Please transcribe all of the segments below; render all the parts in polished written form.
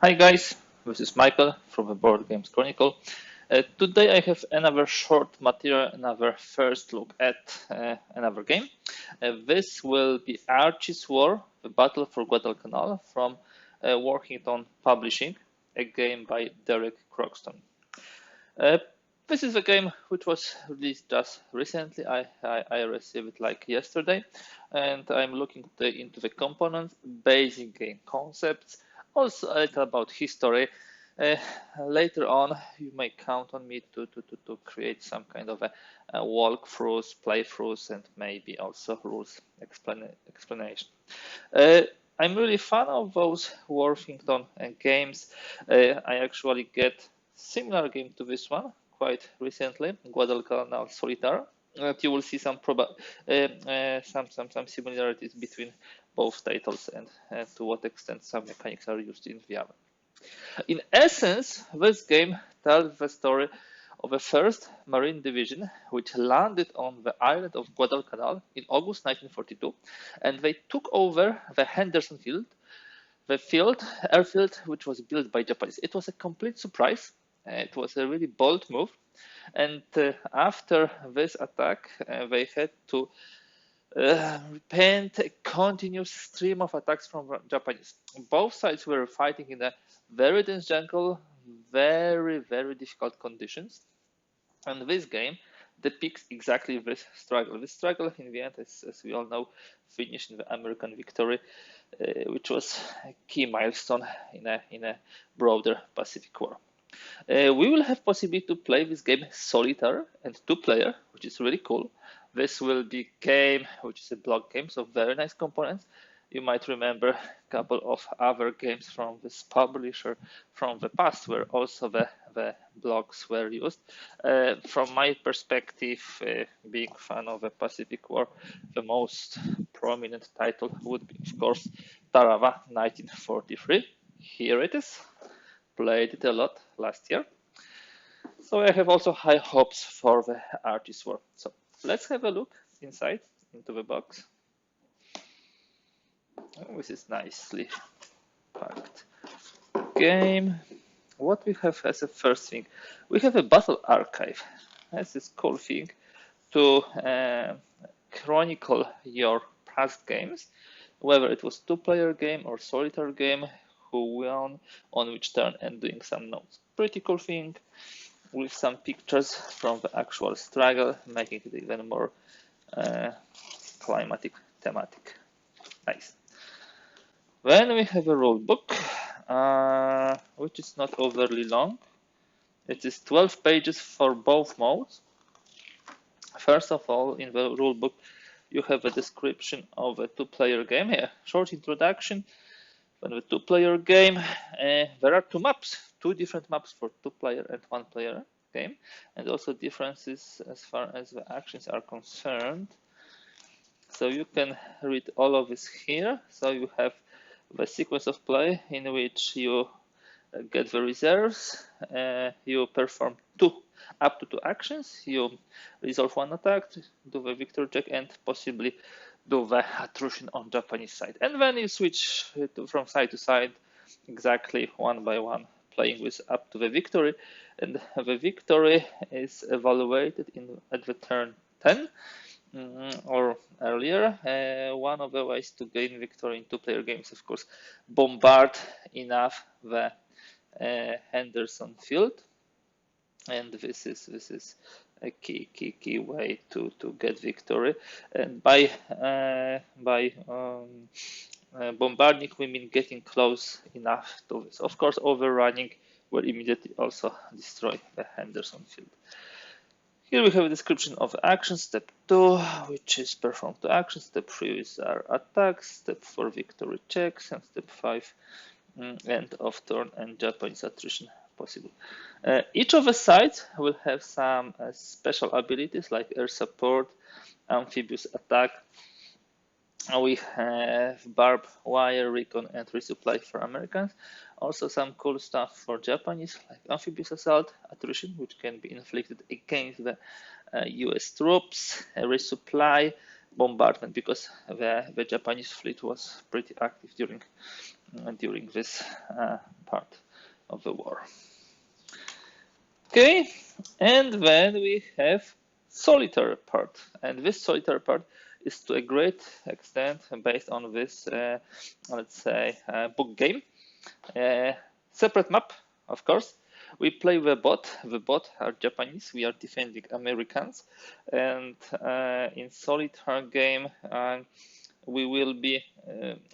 Hi guys, this is Michael from the Board Games Chronicle. Today I have another short material, another first look at another game. This will be Archie's War, the Battle for Guadalcanal from Workington Publishing, a game by Derek Croxton. Uh, this is a game which was released just recently. I received it like yesterday, and I'm looking into the components, basic game concepts, also a little about history. Uh, Later on, you may count on me to create some kind of a walkthroughs, playthroughs, and maybe also rules explanation. I'm really fan of those Worthington games. I actually get similar game to this one quite recently, Guadalcanal Solitaire. You will see some similarities between both titles and to what extent some mechanics are used in the other. In essence, this game tells the story of the 1st Marine Division, which landed on the island of Guadalcanal in August 1942, and they took over the Henderson Field, airfield, which was built by Japanese. It was a complete surprise. It was a really bold move, and after this attack, they had to repent a continuous stream of attacks from Japanese. Both sides were fighting in a very dense jungle, very difficult conditions. And this game depicts exactly this struggle. This struggle, in the end, as we all know, finished in the American victory, which was a key milestone in a broader Pacific War. We will have possibility to play this game solitaire and two-player, which is really cool. This will be game, which is a block game, so very nice components. You might remember a couple of other games from this publisher from the past where also the blocks were used. From my perspective, being fan of the Pacific War, the most prominent title would be, of course, Tarawa 1943. Here it is. Played it a lot last year. So I have also high hopes for the Archie's War. So let's have a look inside into the box. Oh, this is nicely packed game. What we have as a first thing, we have a battle archive. That's this cool thing to chronicle your past games, whether it was two-player game or solitaire game, who won on which turn, and doing some notes. Pretty cool thing with some pictures from the actual struggle, making it even more climatic, thematic. Nice. Then we have a rule book, which is not overly long. It is 12 pages for both modes. First of all, in the rule book, you have a description of a two-player game. Here, short introduction. When the two-player game, there are two different maps for two-player and one-player game, and also differences as far as the actions are concerned. So you can read all of this here. So you have the sequence of play in which you get the reserves, you perform up to two actions, you resolve one attack, do the victory check, and possibly do the attrition on Japanese side. And then you switch from side to side, exactly one by one, playing with up to the victory. And the victory is evaluated at the turn 10 or earlier. One of the ways to gain victory in two-player games, of course, bombard enough the Henderson Field, and this is a key way to get victory. And by bombarding, we mean getting close enough to this. Of course, overrunning will immediately also destroy the Henderson Field. Here we have a description of action. Step 2, which is perform two actions. Step 3 is our attacks. Step 4, victory checks. And step 5, end of turn and Japanese attrition possible. Each of the sides will have some special abilities like air support, amphibious attack. We have barbed wire, recon, and resupply for Americans. Also some cool stuff for Japanese, like amphibious assault, attrition, which can be inflicted against the US troops, resupply, bombardment, because the Japanese fleet was pretty active during this part of the war. Okay, and then we have solitary part, and this solitary part is to a great extent based on this, let's say, book game. Separate map, of course. We play the bot. The bot are Japanese. We are defending Americans, and in solitaire game, we will be.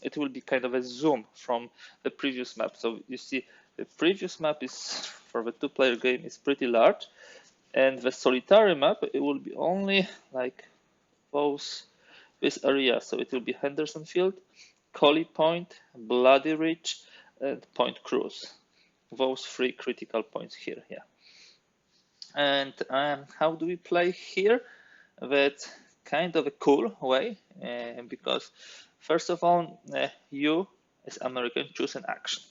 It will be kind of a zoom from the previous map. So you see, the previous map is for the two-player game is pretty large, and the solitary map, it will be only like this area. So it will be Henderson Field, Collie Point, Bloody Ridge, and Point Cruz. Those three critical points here. Yeah. And how do we play here? That's kind of a cool way, because first of all, you as American choose an action.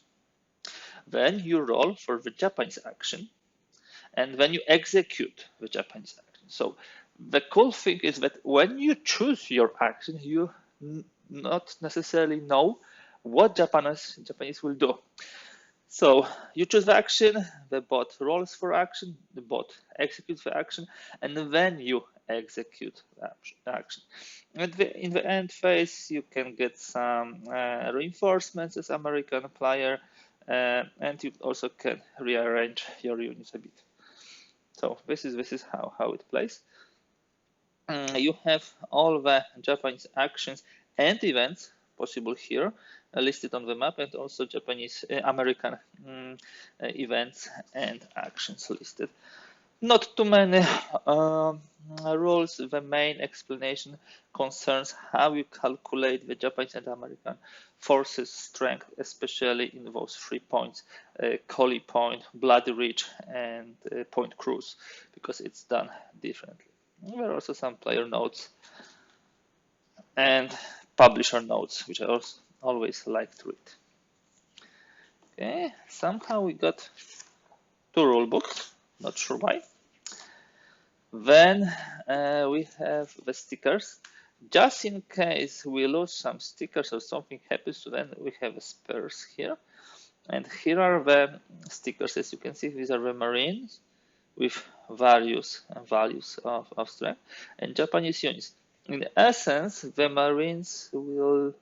Then you roll for the Japanese action, and then you execute the Japanese action. So the cool thing is that when you choose your action, you not necessarily know what Japanese will do. So you choose the action, the bot rolls for action, the bot executes the action, and then you execute the action. And in the end phase, you can get some reinforcements as American player, and you also can rearrange your units a bit. So this is how it plays. You have all the Japanese actions and events possible here, listed on the map, and also Japanese American events and actions listed. Not too many rules. The main explanation concerns how you calculate the Japanese and American forces strength, especially in those 3 points, Collie Point, Bloody Ridge, and Point Cruz, because it's done differently. There are also some player notes and publisher notes, which I also always like to read. Okay, somehow we got 2 rule books, not sure why. Then we have the stickers. Just in case we lose some stickers or something happens to them, we have spares here. And here are the stickers. As you can see, these are the Marines with various values of strength, and Japanese units. In essence, the Marines will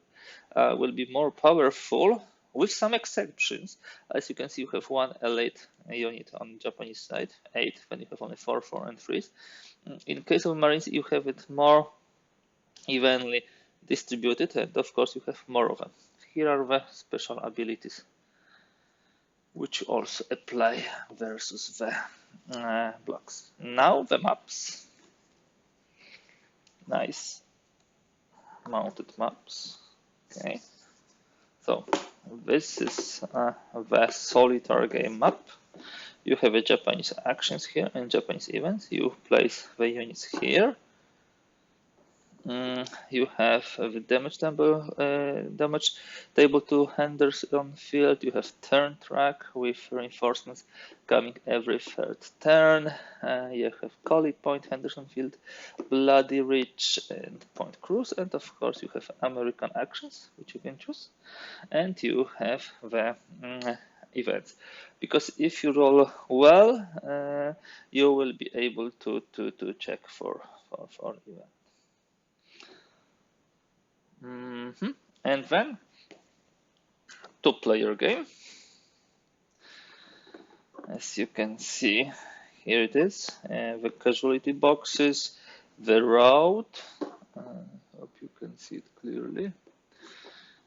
be more powerful, with some exceptions. As you can see, you have 1 elite unit on Japanese side, 8, then you have only 4, 4, and 3. In case of Marines, you have it more evenly distributed, and of course you have more of them. Here are the special abilities, which also apply versus the blocks. Now the maps. Nice mounted maps. Okay, so this is the solitaire game map. You have a Japanese actions here and Japanese events. You place the units here. You have the damage table to Henderson Field. You have turn track with reinforcements coming every 3rd turn. You have Collie Point, Henderson Field, Bloody Ridge, and Point Cruz. And of course, you have American actions, which you can choose. And you have the events. Because if you roll well, you will be able to check for events. And then 2-player game. As you can see, here it is, the casualty boxes, the road. Hope you can see it clearly,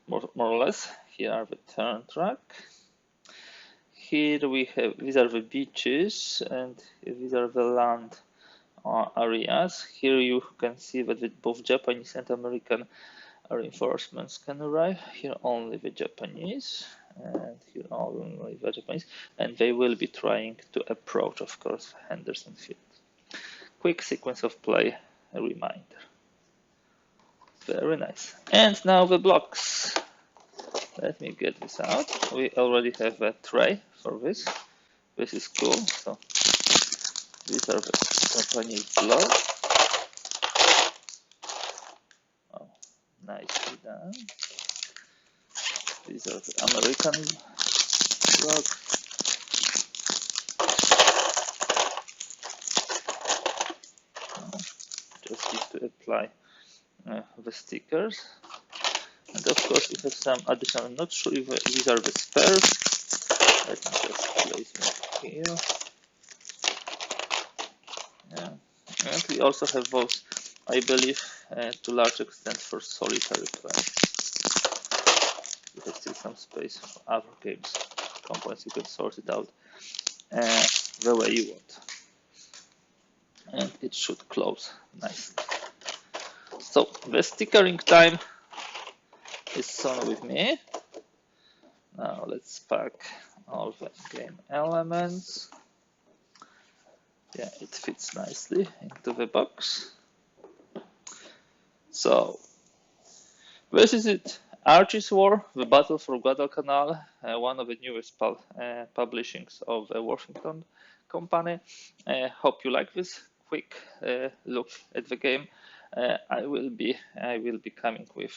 more or less. Here are the turn track. Here we have, these are the beaches, and these are the land areas. Here you can see that both Japanese and American reinforcements can arrive. Here only the Japanese, and here only the Japanese, and they will be trying to approach, of course, Henderson Field. Quick sequence of play, a reminder. Very nice. And now the blocks. Let me get this out. We already have a tray for this. This is cool. So these are the Japanese blocks. nicely done. These are the American blocks. Just need to apply the stickers. And of course, we have some additional. I'm not sure if these are the spares. Let me just place them here. Yeah. And we also have those, I believe, to large extent for solitary play. We have still some space for other games components. You can sort it out the way you want. And it should close nicely. So the stickering time is soon with me. Now let's pack all the game elements. Yeah, it fits nicely into the box. So this is it. Archie's War, the Battle for Guadalcanal, one of the newest publishings of the Washington company. Hope you like this quick look at the game. I will be coming with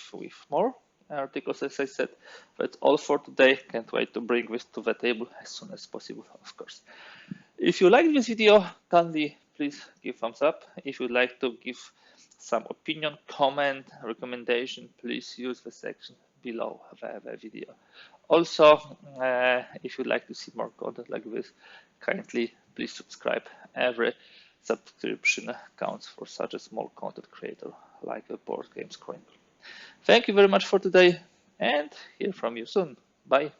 more articles, as I said. That's all for today. Can't wait to bring this to the table as soon as possible, of course. If you like this video, kindly please give thumbs up. If you'd like to give some opinion, comment, recommendation, please use the section below the video. Also, if you'd like to see more content like this, kindly please subscribe. Every subscription counts for such a small content creator like a Boardgames coin. Thank you very much for today, and hear from you soon. Bye.